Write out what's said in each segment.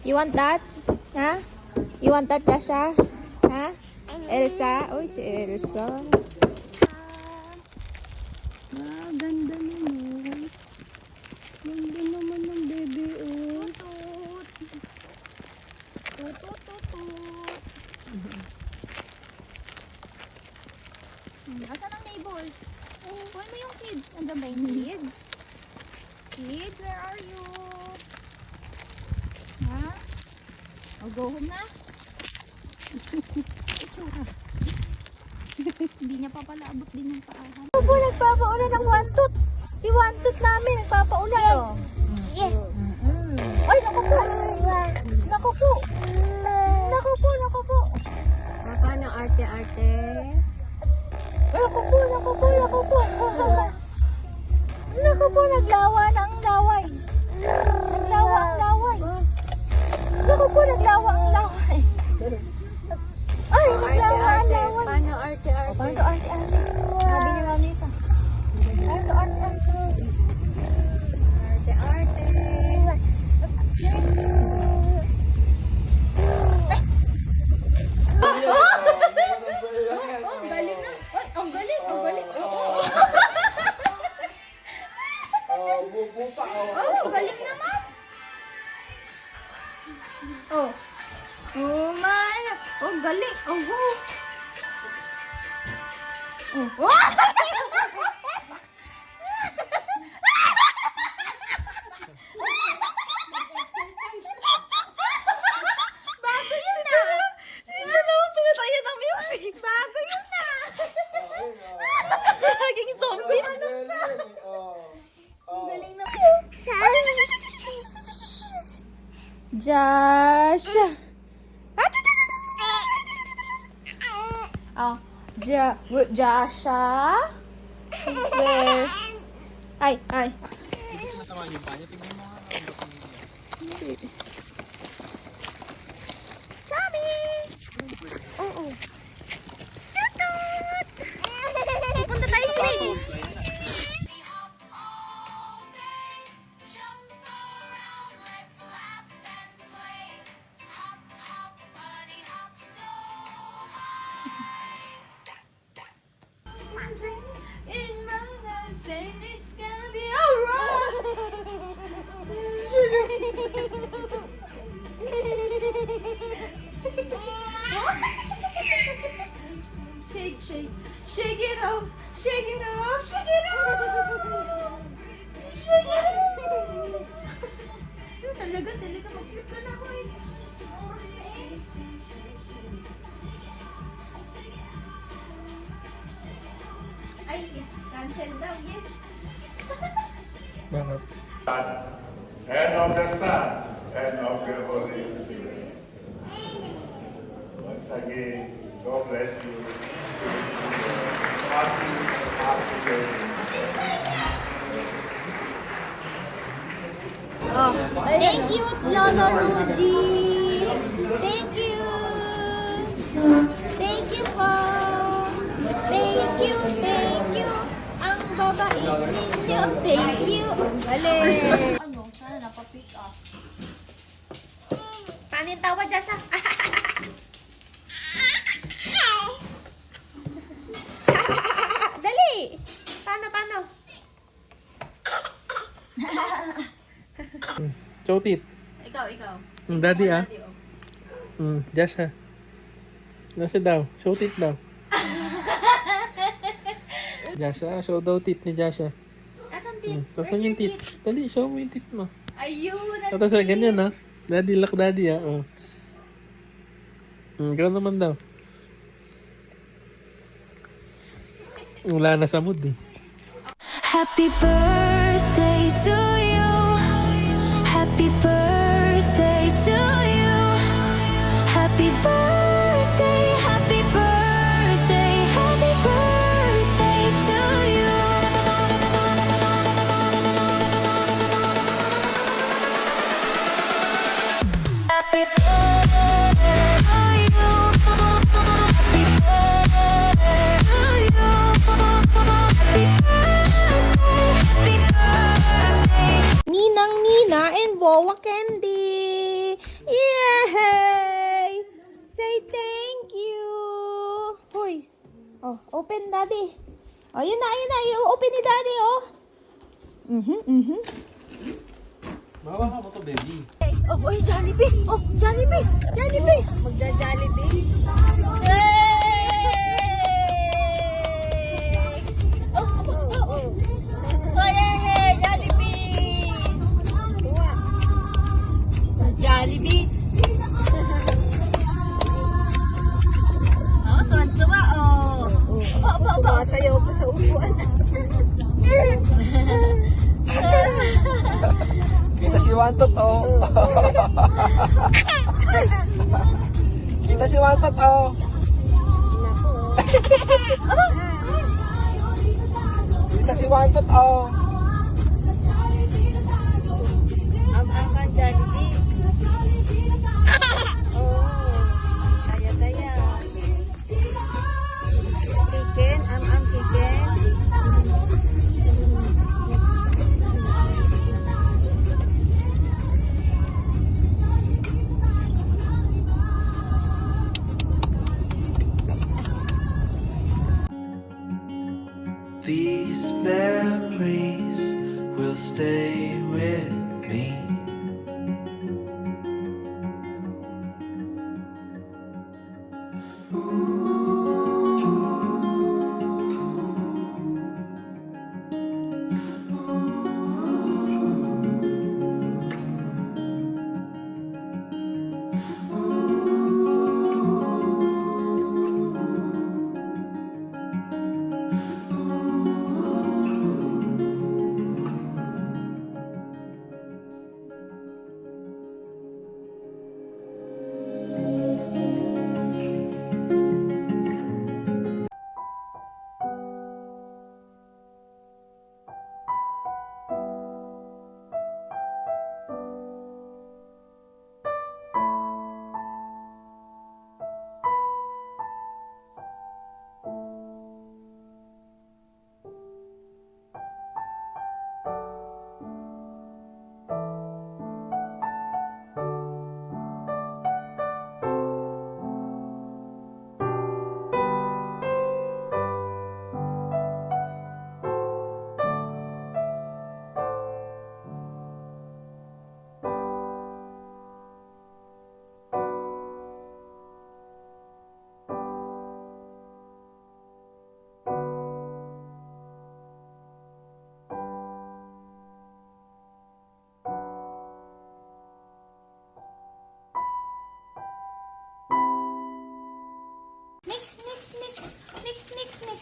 You want that? Ha? You want that, Jasha? Ha? Elsa? Uy, si Elsa. Ganda naman. Ganda naman ng baby, oh. Asan ang neighbors? Kuha mo yung kids. Andiyan ba yung kids? Kids, where are you? Ha? O, go home na? Itsura. Hindi niya pa pala abot din yung paahan. Ako po, nagpapauna ng one-tooth. Si one-tooth namin, nagpapauna eh. Yes. Ay, naku po. Naku po. Naku po, naku po. Paano arte-arte? Naku po, naku po, naku po. Naku po, naglawa na ang laway. Naglawa ang laway. Naku po, naglawa ang laway. Ay, naglawa ang laway. Paano arte-arte? Paano arte-arte? Sabi ni Mamita. Paano arte-arte? Arte-arte. Oh, galing na. Ay, ang galing, ang galing. Oh, galing naman. Oh. Oh, man. Oh, galing. Oh, oh. Oh. Bago yun na. Ito naman pinatayan ng music. Bago yun na. Naging zombie na lang. Galing na. Josh. Oh, Jasha. Where? Ay, ay. Kami. Oo. Punta tayo swing. In my life, saying it's gonna be Shake, shake, shake it off, shake it off, shake it off, shake it off. Talaga, mag-slip ka na ako eh. Ay, cancel daw, yes. Bakit? And of the Son, and of the Holy Spirit. Once again, God bless you. Happy, happy day. Oh, thank you, Lolo Rudy. Thank you. Thank you po. Thank you, thank you. Ang babait ninyo. Thank you. Galing. Christmas. Ano? Sana napapick up. Paano yung tawa, Jasha? Dali. Paano? Chotit. Ikaw. Daddy ah. Daddy, oh. Jasha. Nasa daw. Chotit daw. Jasha, show daw tit ni Jasha. Asan tit? Tapos yung tit. Dali, show mo yung tit mo. Ayun. Tapos ganyan ah. Daddy, look daddy ah. Oh. Gano'n naman daw. Wala na sa mood eh. Happy birthday to you. Happy birthday to you. Happy birthday, happy birthday, happy birthday to you. Happy birthday to you. Happy birthday to you. Happy birthday. Ninang Nina and Wawa Candy. open, Daddy. Oh, yun na. I-open ni Daddy, oh. Bawa ka mo to, baby. Oh, boy, Jollibee. Oh, Jollibee. Magja-Jollibee. Yay! Oh. Yay! Jollibee. Jollibee. Oh, tuwan-tuwa, oh. Opo. Sayaw pa sa upuan. Kita si Wantot, oh. Kita si Wantot, oh. Kita si Wantot, oh. Ang Jollibee. Oh, daya. Chicken, ang chicken. These memories will stay with me.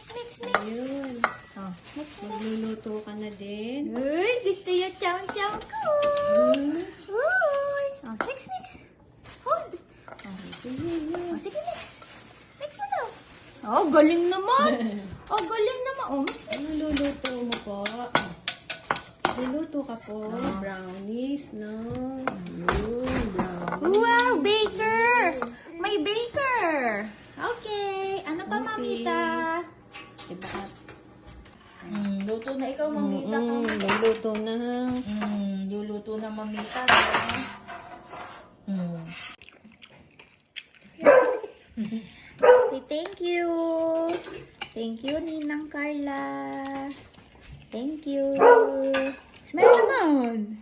Mix. Yun. Oh, mix mo na. Magluluto ka na din. Uy, gusto yung chow-chow ko. Uy. Oh, mix. Hold. Oh, sige, mix. Mix mo na. Oh, galing naman. Oh, mix. Ano luluto mo po? Luluto ka po. Brownies, no? Yun, brownies. Wow, baker. May baker. Okay. Ano pa, mamita? Eh, baka Luto na ikaw, mamita. luluto na. Luluto na, mamita. Thank you. Thank you, Ninang Carla. Thank you. Smile naman.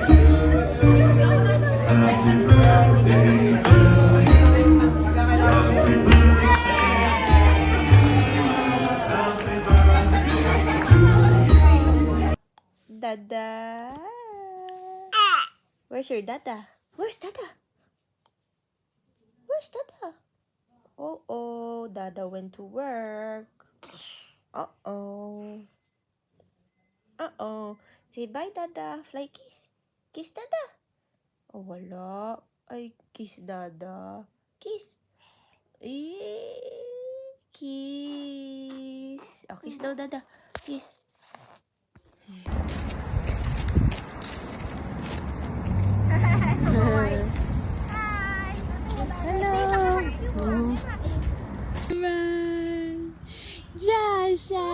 to you. Happy birthday to Dada. Where's your dada? Where's dada? Where's dada? Oh, dada went to work. Uh-oh. Say bye, dada. Fly kiss. Kiss dada. Oh, wala. Ay, kiss dada. Kiss. Kiss. Oh, kiss daw, dada. Kiss. Hello. Jasha.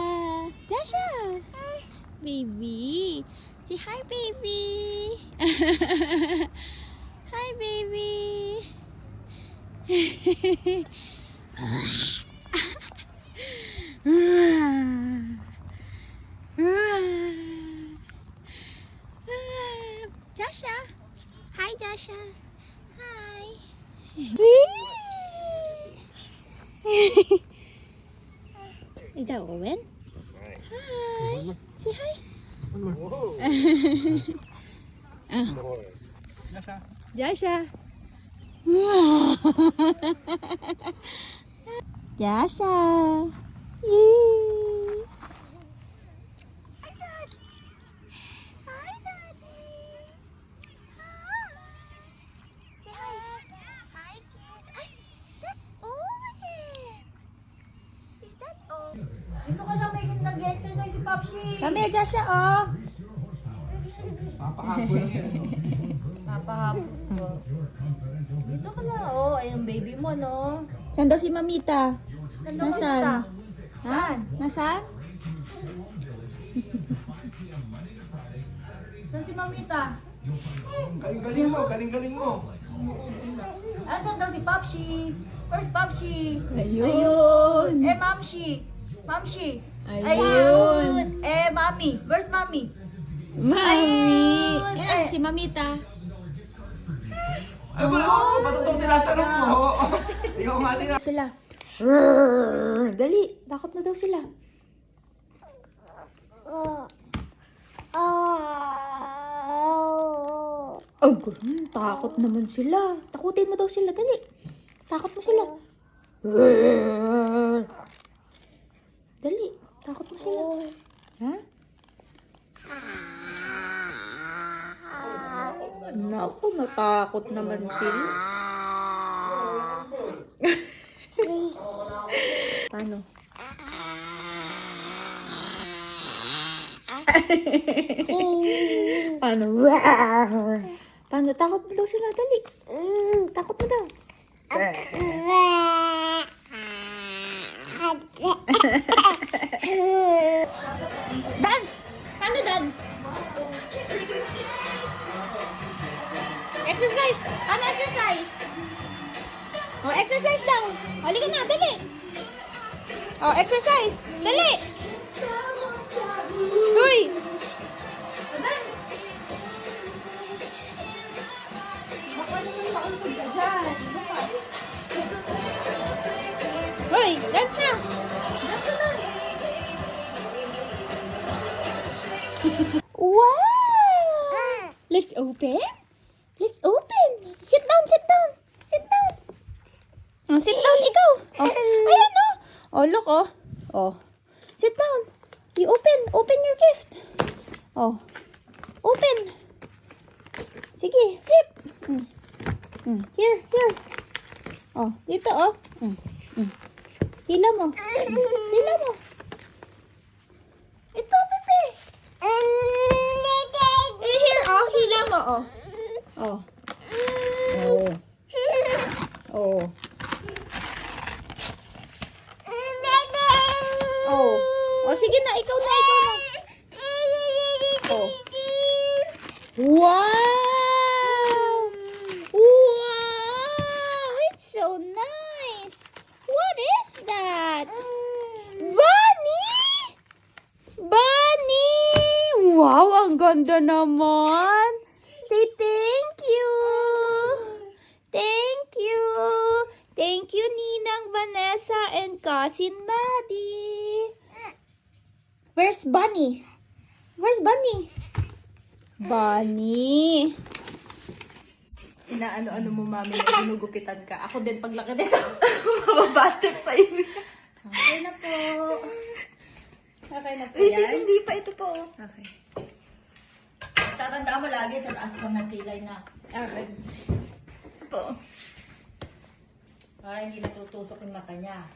Baby. Say hi, baby. Hi, baby. Jasha. Hi, Jasha. Hi. Is that Owen? Hi. Say hi. Jasha. Jasha. Yee. Hi, Daddy. Hi, Daddy. Say hi. Hi, kids. Ay, that's Owen. Is that Owen? Dito ka lang may nag-exercise si Popshi. Come here, Jasha, oh. Napahapon ko. Dito ka lang, oh. Ay, ang baby mo, no? Saan daw si Mamita? Nandun ka Nasaan? dito. Ha? Nasaan? Saan si Mamita? Galing-galing mo, galing-galing mo. Asan daw si Popshi? Where's Popshi? Ayun. Eh, Mamshi. Mamshi. Ayun. Eh, Mami. Where's Mami? Mami. Ayun. Yan si Mamita. Ay, ba't itong tinatanong mo? Ikaw nga din. Sila. Dali. Takot mo daw sila. Oh, takot naman sila. Takutin mo daw sila. Dali. Takot mo sila. Dali. Takot mo sila. Ha? Naku, natakot naman sila. Paano? Paano? Paano? Takot mo daw sila. Dali. Takot mo daw. Dance! Paano dance? Exercise! Paano exercise? Oh, exercise daw. Halika na, dali. Oh, exercise. Dali. Uy! Hoy, dance na. Wow! Let's open. Let's open. Sit down, sit down. Sit down. Oh, sit down, ikaw. Oh, ayan, oh. Oh, look, oh. Oh. Sit down. You open. Open your gift. Oh. Open. Sige, rip. Here, here. Oh, dito, oh. Hila mo. Hila mo. Ito, Pepe. Here, oh. Hila mo, oh. Oh. Oh. Oh. Oh. Oh, sige na. Ikaw na, ikaw na. Oh. Wow! Wow! It's so nice. What is that? Bunny? Bunny! Wow, ang ganda naman. Sinbadi. Where's Bunny? Where's Bunny? Bunny. Inaano-ano mo, mami, na ginugupitan ka. Ako din, paglaki din ako. Mababatok sa iyo. Okay na po. Okay na po Uy, yan. sis, hindi pa. Ito po. Okay. Tatandaan mo lagi sa taas pa ng kilay na. Okay. Po. Para hindi natutusok yung mata niya.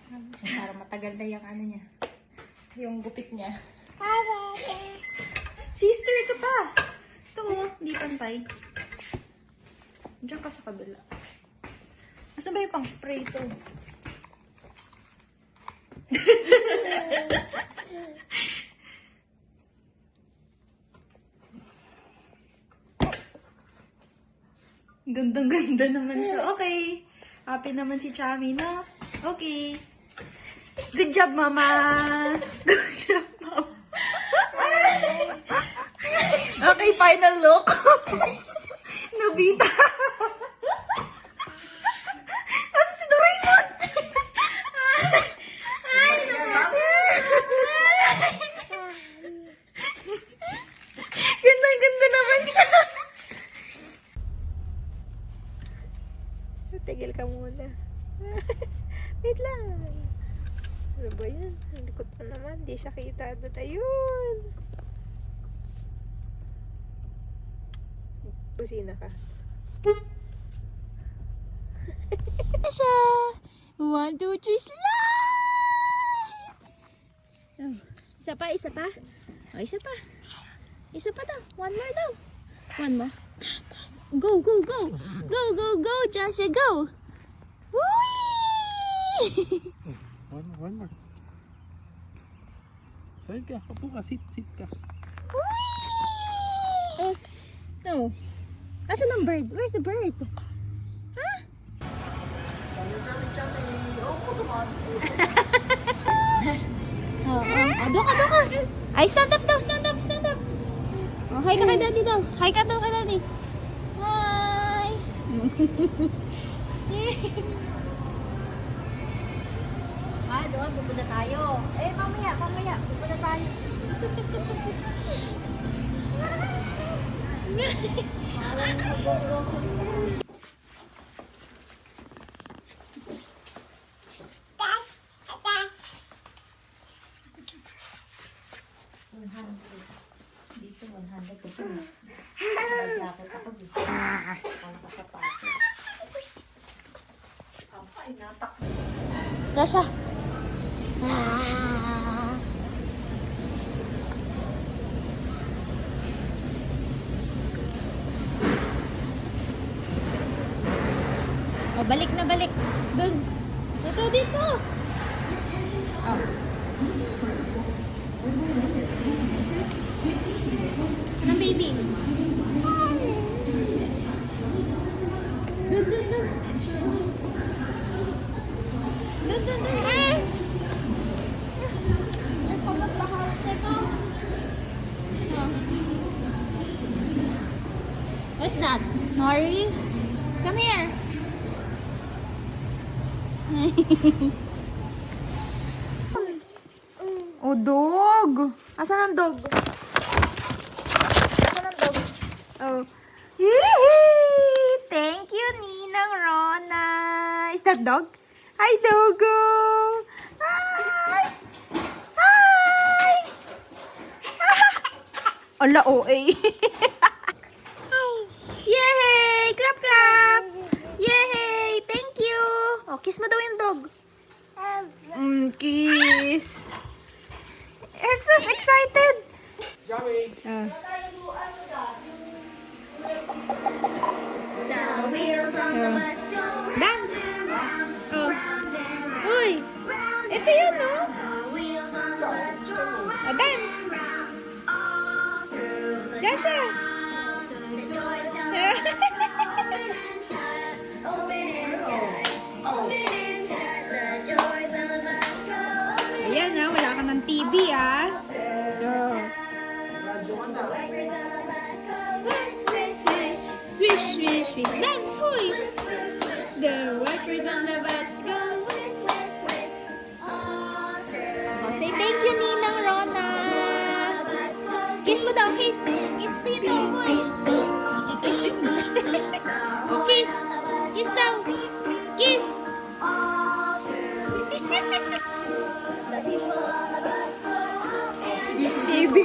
Para matagal na yung ano niya. Yung gupit niya. Sister, ito pa. Ito, oh, hindi pantay. Diyan ka sa kabila. Asan ba yung pang spray ito? Gandang-ganda naman to. Okay. Happy naman si Chami, no? Okay. Good job, Mama. Good job, Mama. Okay, final look. Nobita. Asan si Doraemon? Ay, ganda naman siya. Tigil ka muna. Wait lang. Ano ba yan? Ang likod pa naman. Di siya kita. Ayun. Pusina ka. siya. 1, 2, 3, slide! Oh, isa pa, isa pa. Oh, isa pa. Isa pa daw. One more daw. One more. Go, go, go. Go, go, go, Joshua, go. Whee! One more. Side ka. Upo ka. Sit ka. Whee! Oh. Asan ang bird? Where's the bird? Huh? Doka. Ay, stand up daw, stand up. Oh, hi ka kay daddy daw. Hi ka daw kay daddy. Hi! Doon, pupunta tayo. Mamaya, pupunta tayo. Dito 100 kasi jacket ako dito. Ang sapatos. Ay, natak. Dasha. Oh, balik na balik. Doon. Dito. Oh. Anong baby? Doon. What's that? Nori? Come here. Oh, dog. Asan ang dog? Oh. Yee! Thank you, Ninang Rona. Is that dog? Hi, Dogo. Hi. Ala, OA. Yay! Clap. Yay! Thank you. Oh, kiss mo daw yung dog. Kiss. I'm so excited. Joey! Dance. Oh. Uy. Ito yun, no? Oh, dance. Joshua. Ayan na, wala ka ng TV ah. Swish, dance, hoy! The workers on the bus go. Thank you, Ninang Rona. Kiss mo daw, kiss. Kiss dito, boy. Kikiss yun. Oh, kiss. Kiss daw. Kiss. Baby.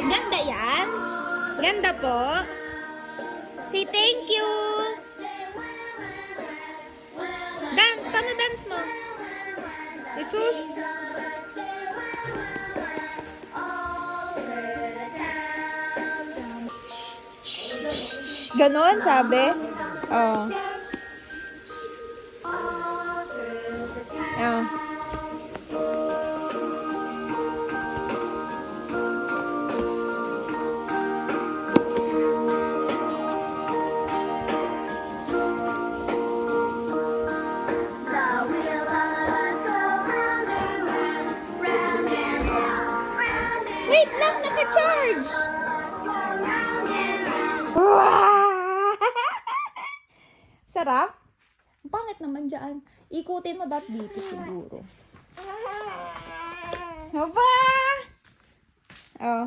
Ganda yan. Ganda po. Say thank you. Dance. Paano dance mo? Jesus. Ganon, sabi? Oh. Oh. Wait lang, naka-charge! Wow! Sarap? Ang pangit naman dyan. Ikutin mo dat dito siguro. Aba! Oh.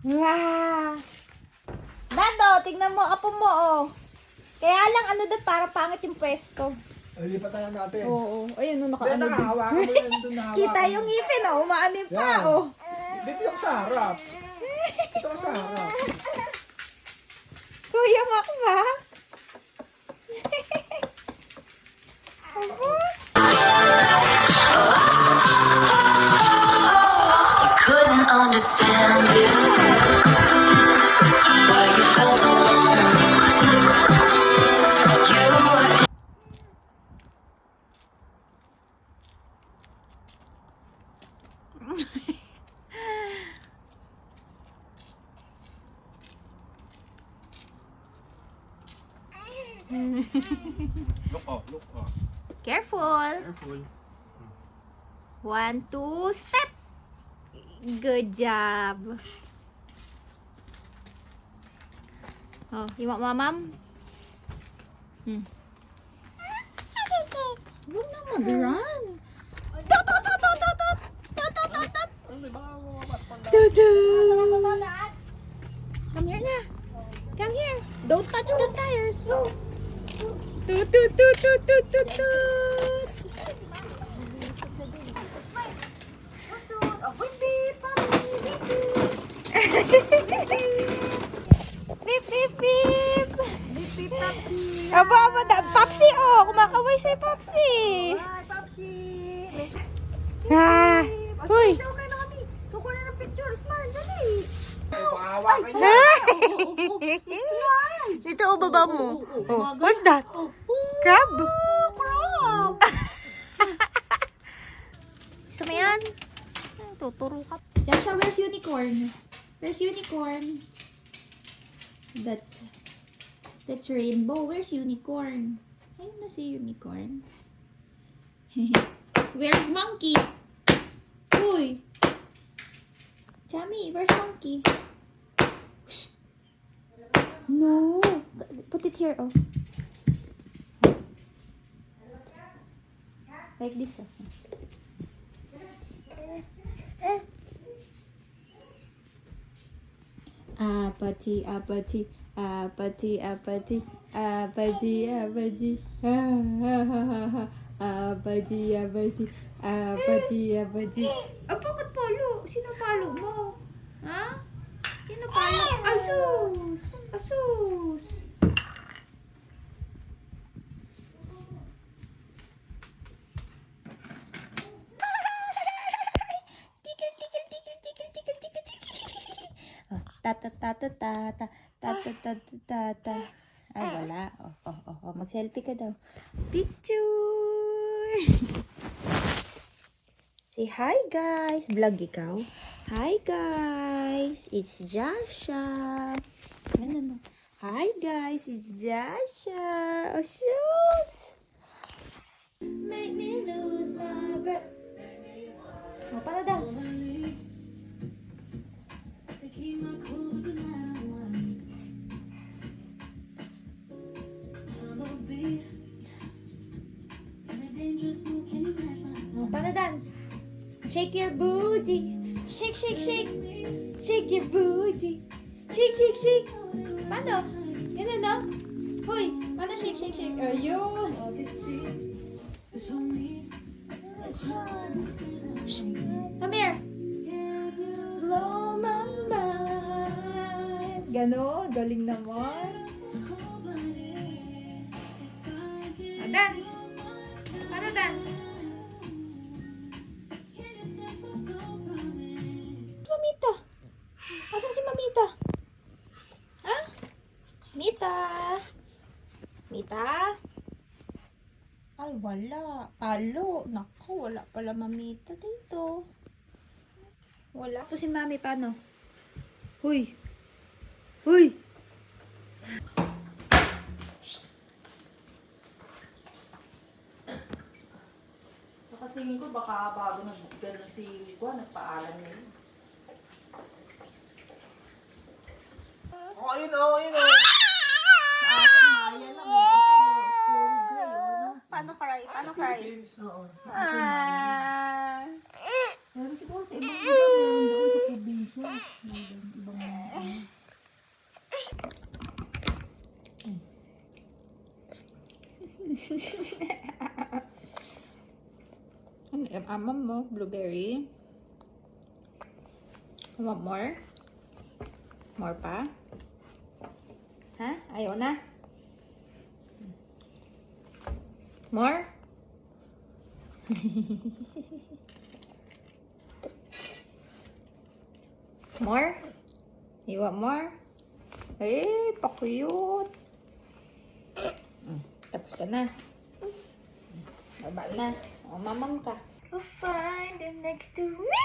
Wow! Dado, tignan mo, apo mo, oh. Kaya lang, ano doon, para pangit yung pwesto. Ay, lipatan na natin. Oo. Ayun, no, Hindi, naka-ano doon. nakahawakan mo yan. Doon nahawakan. Kita yung ngipin, oh. Umaanin pa, Yan. oh. Dito yung sa harap. Dito yung sa harap. Kuya Makma. Aba. Couldn't understand it. Why you felt alone. You were Look off, look off. Careful. Careful. 1, 2, step. Good job. Oh, you want mamam? Huwag na mag-run. Tot, tot, tot, tot, tot, tot. Tot, tot, tot, tot. Tudu. Come here na. Come here. Don't touch the tires. Tut, tut, tut, tut, tut, tut, tut. Beep, beep, beep. Aba, aba, Popsi, oh. Kumakaway sa'yo, Popsi. Hi, Papsi! Ah. Uy. Daw kay Mami! Kukuha ng picture! Smile! Dali! Ay, pahawakan niya. Dito, oh, baba mo. Oh, what's that? Crab? Crab! Gusto mo yan? Ay, tuturo ka. Joshua, where's unicorn? Where's unicorn? That's rainbow. Where's unicorn? Ayun na si unicorn. Where's monkey? Uy! Chami, where's monkey? Shh! No! Put it here, oh. Like this, oh. Apathy, apathy, apathy, apathy, apathy, apathy, apathy, apathy, apathy, apathy. Oh, bakit palo? Sino palo mo? Ha? Sino palo? Asus! Asus! Tigil, tigil, tigil, tigil, tigil, tigil, tigil. Oh, tata, tata, tata, tata, tata, tata. Ay, wala. Oh, mag-selfie ka daw. Picture! Say hi, guys. Vlog ikaw. Hi, guys. It's Jasha. Ano. Hi, guys. It's Jasha. Oh, shoes. Make me lose my breath. Oh, paano dance? keep my cool tonight. I'ma be Shake your booty. Shake, shake, shake. Shake your booty. Shake, shake, shake. Paano? Ganun, no? Hoy, paano shake, shake, shake? Ayun. Shh. Come here. Blow my mind. Ganon, galing naman. Dance. Paano dance? Mamita. Asan si Mamita? Ha? Mita. Mita? Ay, wala. Alo. Naku, wala pala Mamita dito. Wala. Ito si Mami, paano? Huy. Huy. Tingin ko baka bago gano'n si Juan, nagpaalam na yun. Oh, ayun oh, ayun oh. Sa akin, Maya lang eh. Ito, puro gray. Ano? Paano cry? Paano cry? Oo. Ah. Pero siguro sa ibang lugar, meron doon sa probinsya. Ibang Ano yung amam mo? Blueberry? You want more? More pa? Ha? Ayaw na? More? More? You want more? Eh, pakuyot. Tapos ka na. Baba na. O, mamam ka. You'll find them next to me.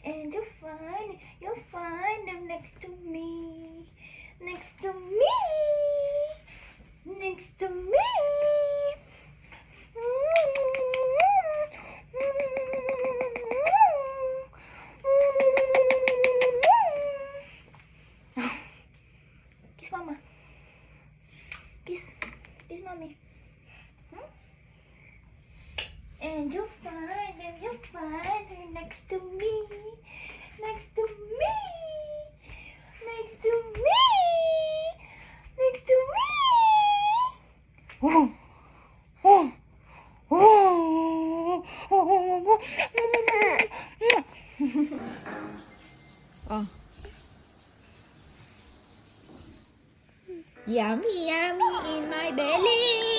And you'll find them next to me. Next to me. Next to me. Kiss mama. Kiss. Kiss mommy. And you'll find her next to me. Next to me. Next to me. Next to me. Oh. Oh. Oh. Yummy, yummy in my belly.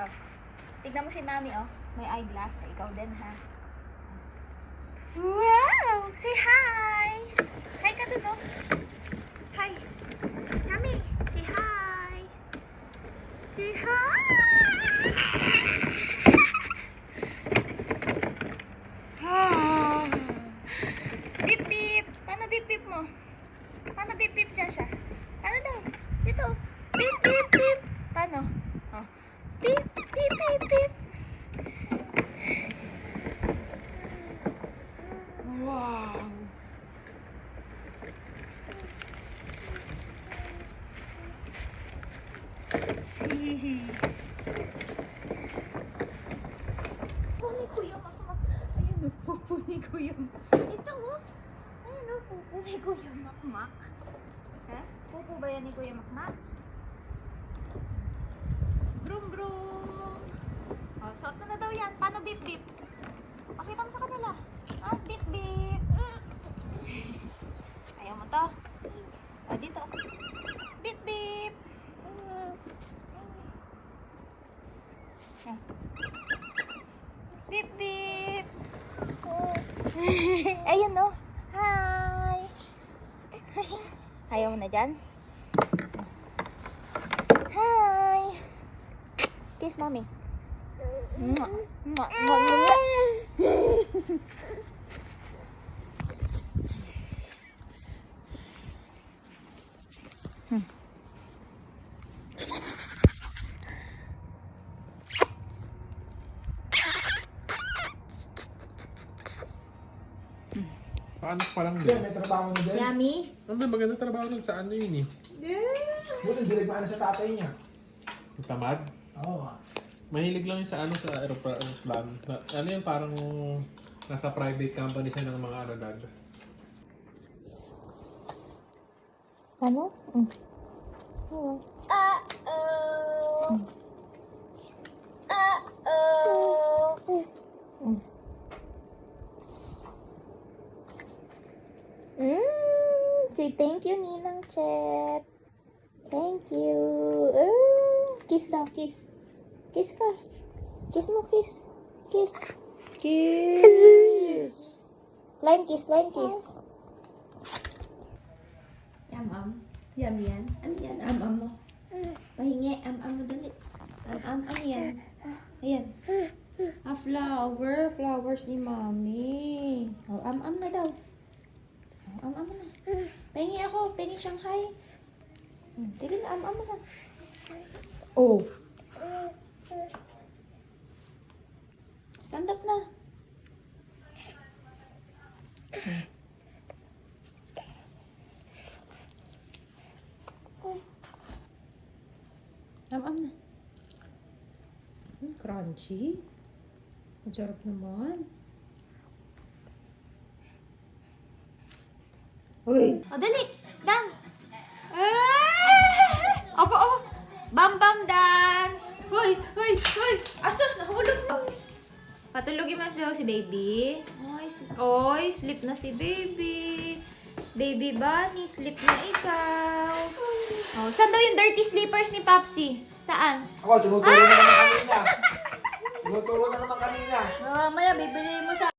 Oh. Tignan mo si Mami, oh. May eyeglass. Ikaw din, ha? Wow! Say hi! Hi ka dun, oh. Hi! Mami! Say hi! Say hi! Ah. Beep, beep! Paano beep, beep mo? Paano beep, beep dyan siya? Paano daw? Dito. Beep, beep, beep! Paano? Oh. Beep, beep, beep, beep! Wow! Hihi. Puni ko yung makmak. Ayun o, pupuni ko yung... Ito o. Ayun o, pupuni ko yung makmak. Ha? Pupu ba yan ni Kuya Makmak? Brum brum. Oh, suot mo na daw yan. Paano beep beep? Pakita mo sa kanila. Ah, beep beep. Ayaw mo to. Ah, dito. Beep beep. Ah. Beep beep. Ayun no. Hi. Ayaw mo na dyan? Hi. Kiss mommy. Paano pa lang Yan, din? may trabaho na din. Yummy? Ano maganda trabaho nun sa ano yun eh? Buti hindi nagmana sa tatay niya. Tamad? Oo. Mahilig lang yun sa ano sa aeroplano. Ano yun parang nasa private company siya ng mga aragag. Ano? Say thank you, Ninang Chet. Thank you. Kiss daw, kiss. Kiss ka. Kiss mo, kiss. Kiss. Kiss. Flying kiss, flying kiss. Yum yan. Ano yan? Mo. Pahingi. Mo dali. Ano yan? Ayan. Flower. Flowers ni Mommy. Oh, na daw. Oh, mo na. Pahingi ako. Pahingi Shanghai. Tigil na, mo na. Oh. Stand up na. Na. Crunchy. Ang sarap naman. Uy. O, dali. Dance. Opo, opo. Bam, bam, dance. Hoy. Asus, nahulog na. Patulogin mo na si baby. Oy, sleep na si baby. Baby bunny, sleep na ikaw. Oh, saan daw yung dirty slippers ni Popsy? Saan? Ako, tinuturo na naman kanina. Tinuturo na naman kanina. Mamaya, bibili mo sa